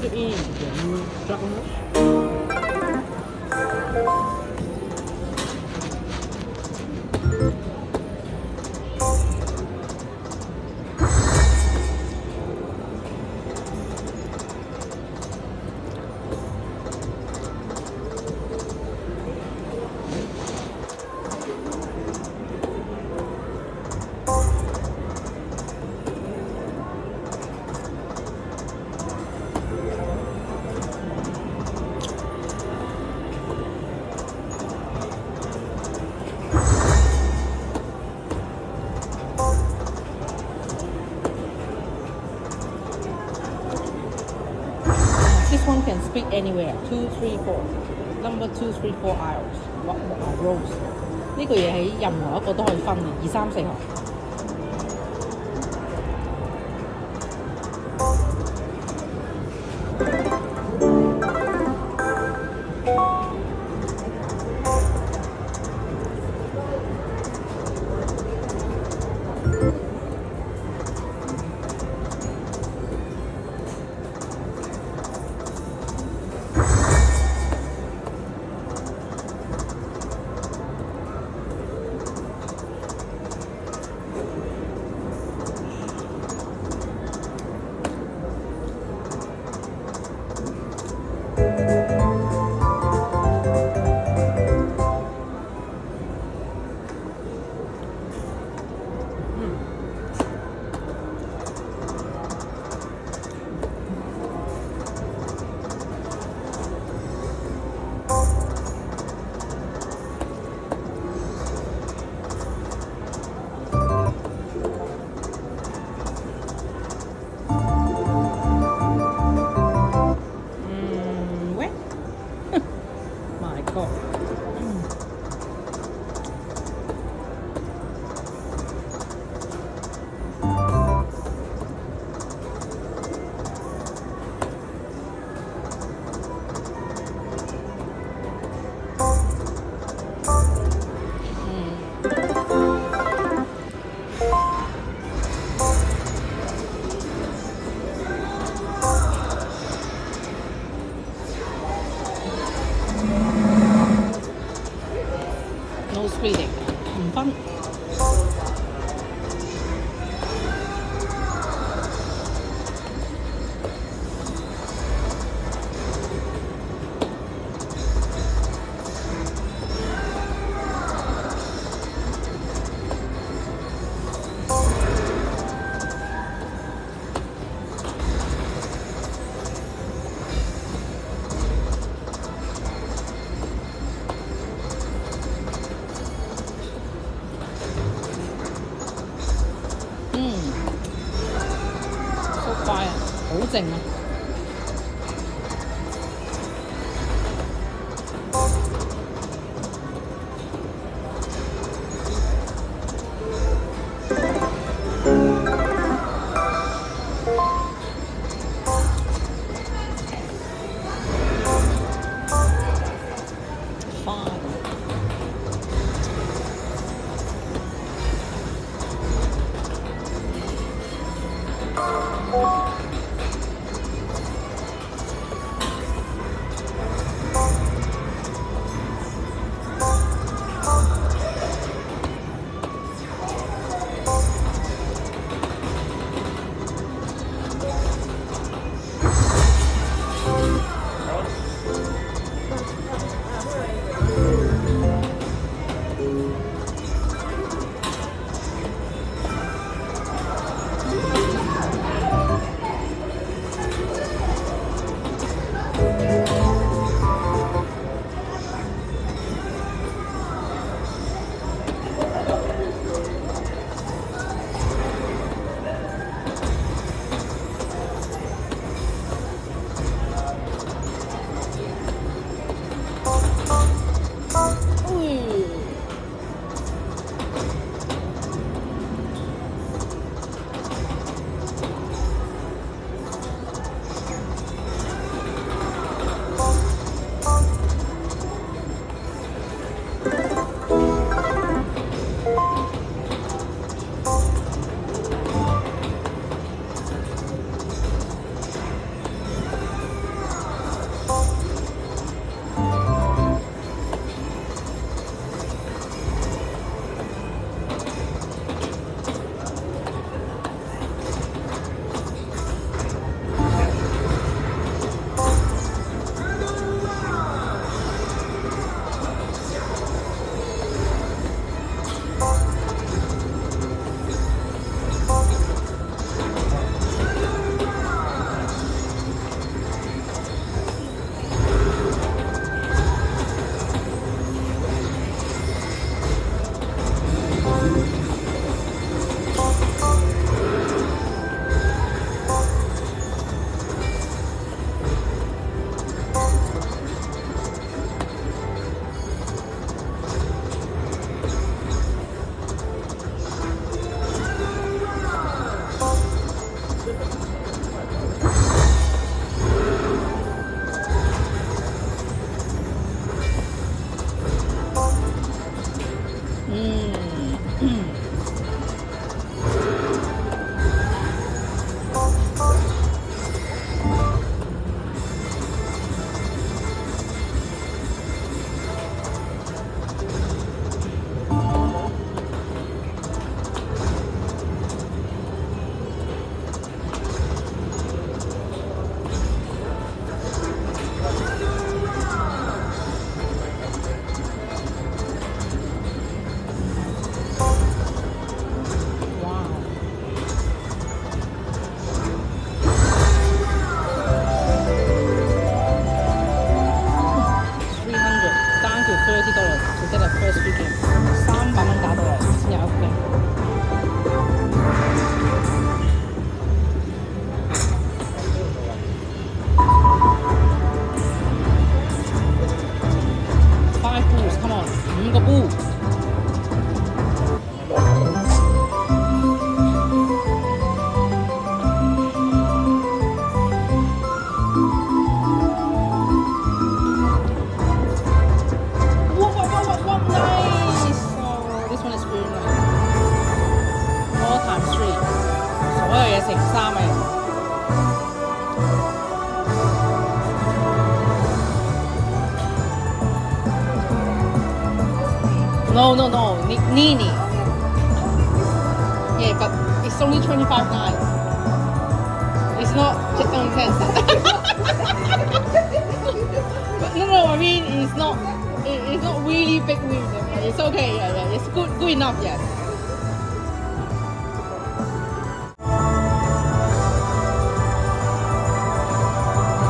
to eat the chocolate. This one can speak anywhere. 2, 3, 4. Number 2, 3, 4 aisles. What are rows? 呢個嘢喺任何一個都可以分嘅，2、3、4行。喂，My God！No splitting，唔分。快啊，好靜啊！ No, Nini. Yeah, but it's only 25 nights. It's not only 10. But no, I mean it's not really big wings. It's okay. Yeah, it's good enough. Yes.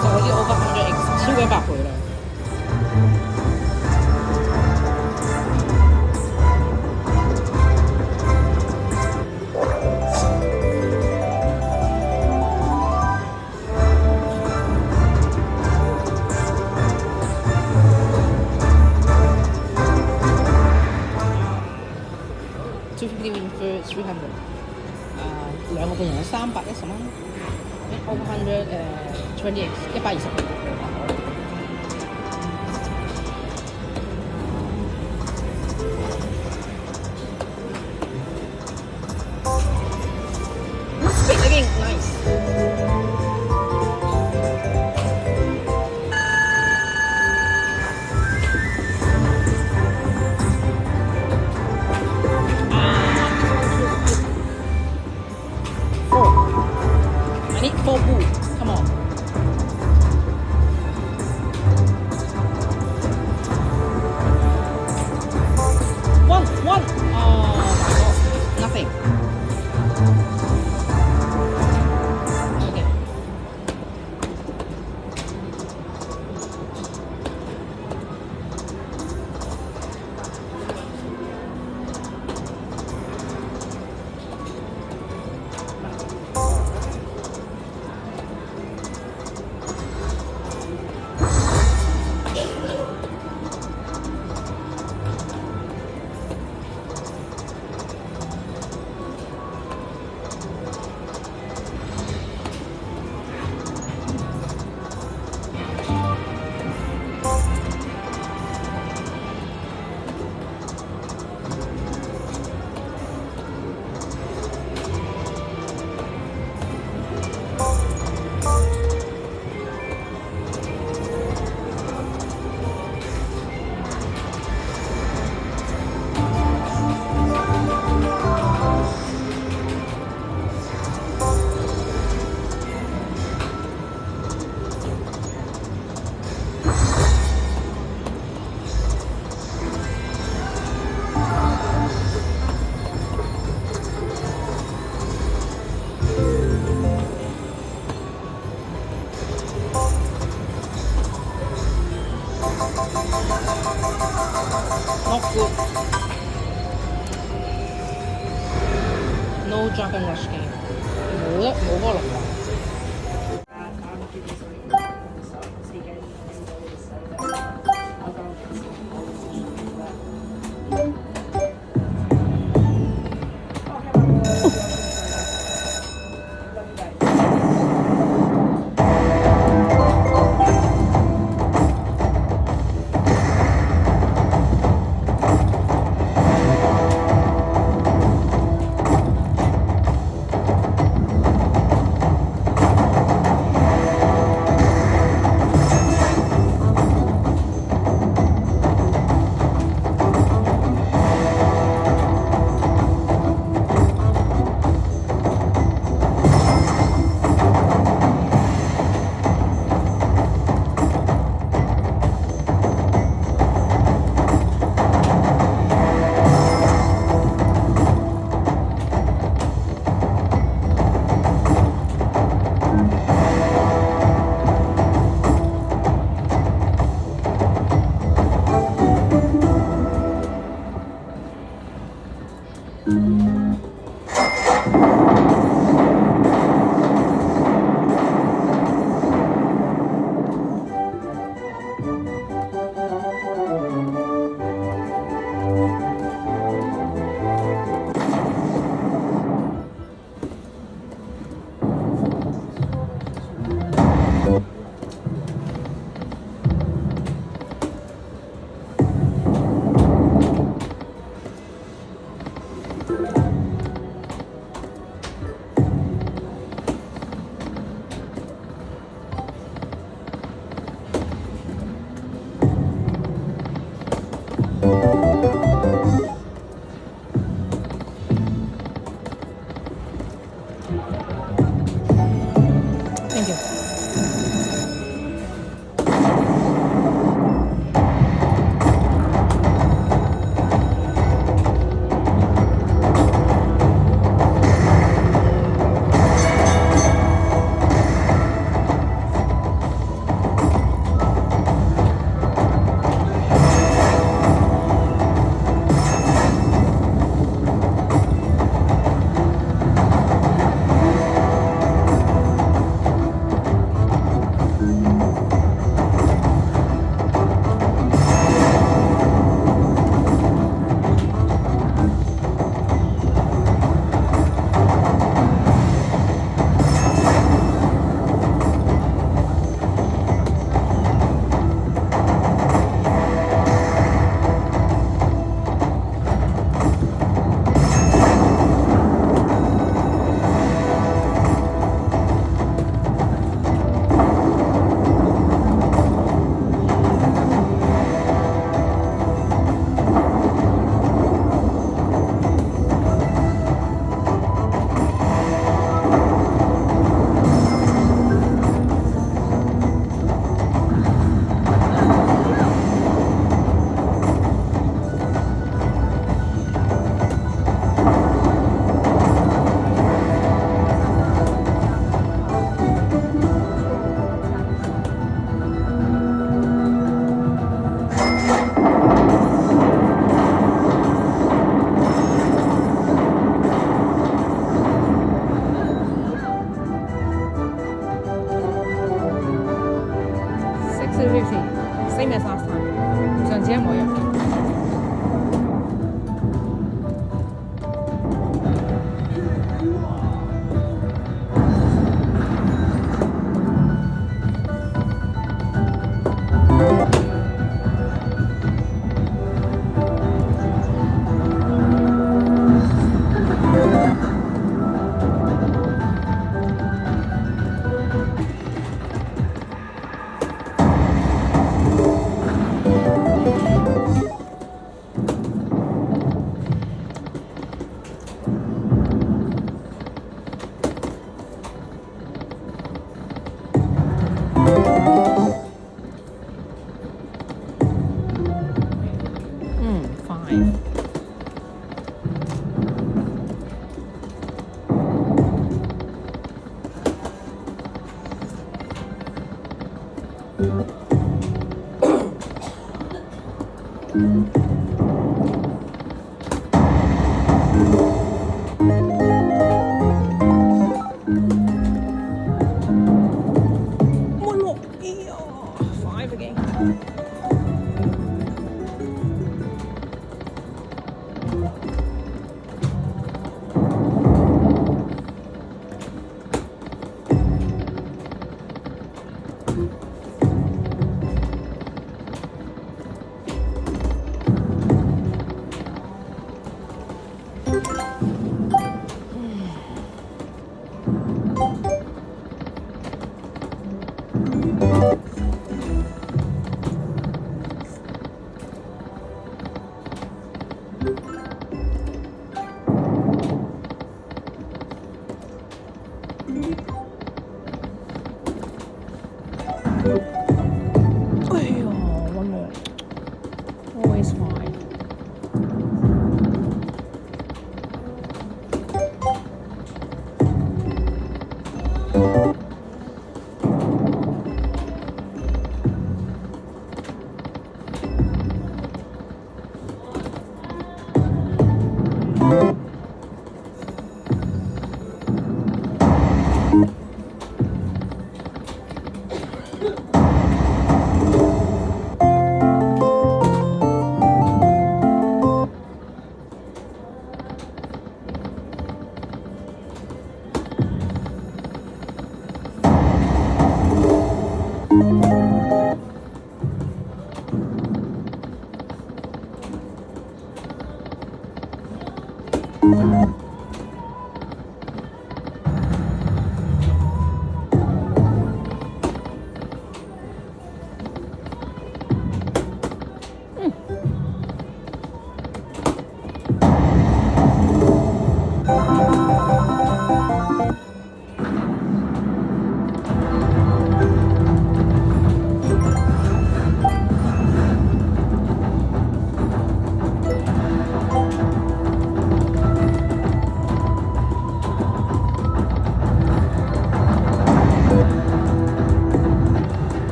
So 嗰啲 over 100x 超過100倍啦。250 for 300，兩個半人有310蚊，over 100 20x 120。Speak again, nice. I need 4 boo. Come on. One. Oh my god. Nothing. Okay. Not good. No Dragon Rush game. 冇嗰個龍華。Thank you. Same as last time，上次一模一樣。fine。5 again。哎呀，one more. Always fine.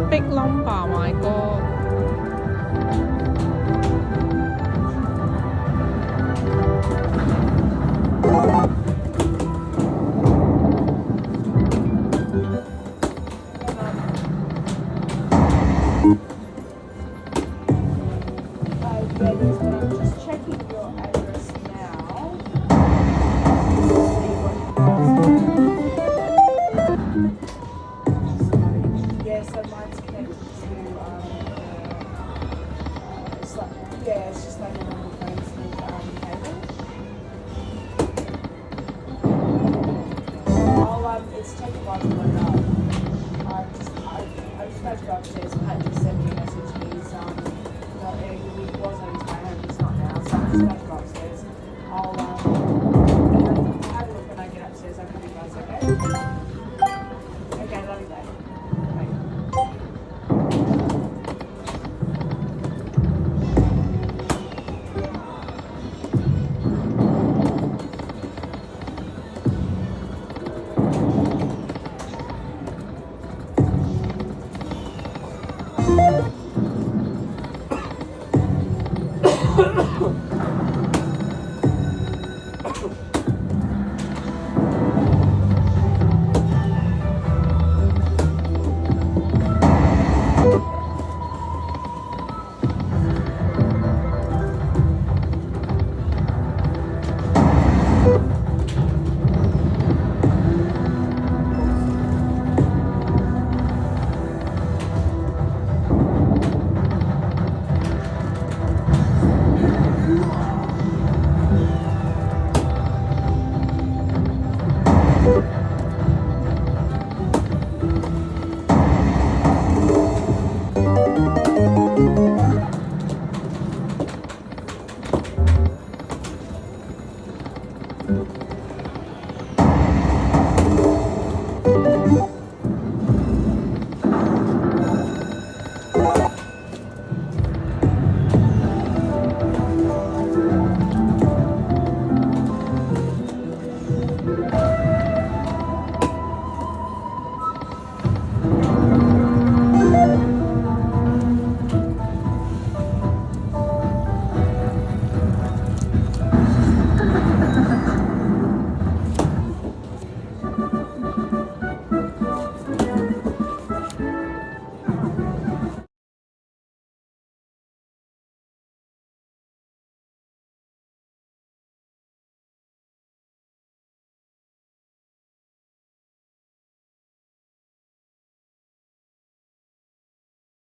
Big number, my God！Just checking your address now. Yeah, so mine's connected to it's like yeah, it's just like a normal phone cable. It's taken a while to load up. I just about to go upstairs and Pat just sent me a message. He's not there. He was on his way home. He's not now. So I'm just about to go upstairs. I'll have a look when I get upstairs. I'll come you guys, okay? Okay, love you, babe. Bye.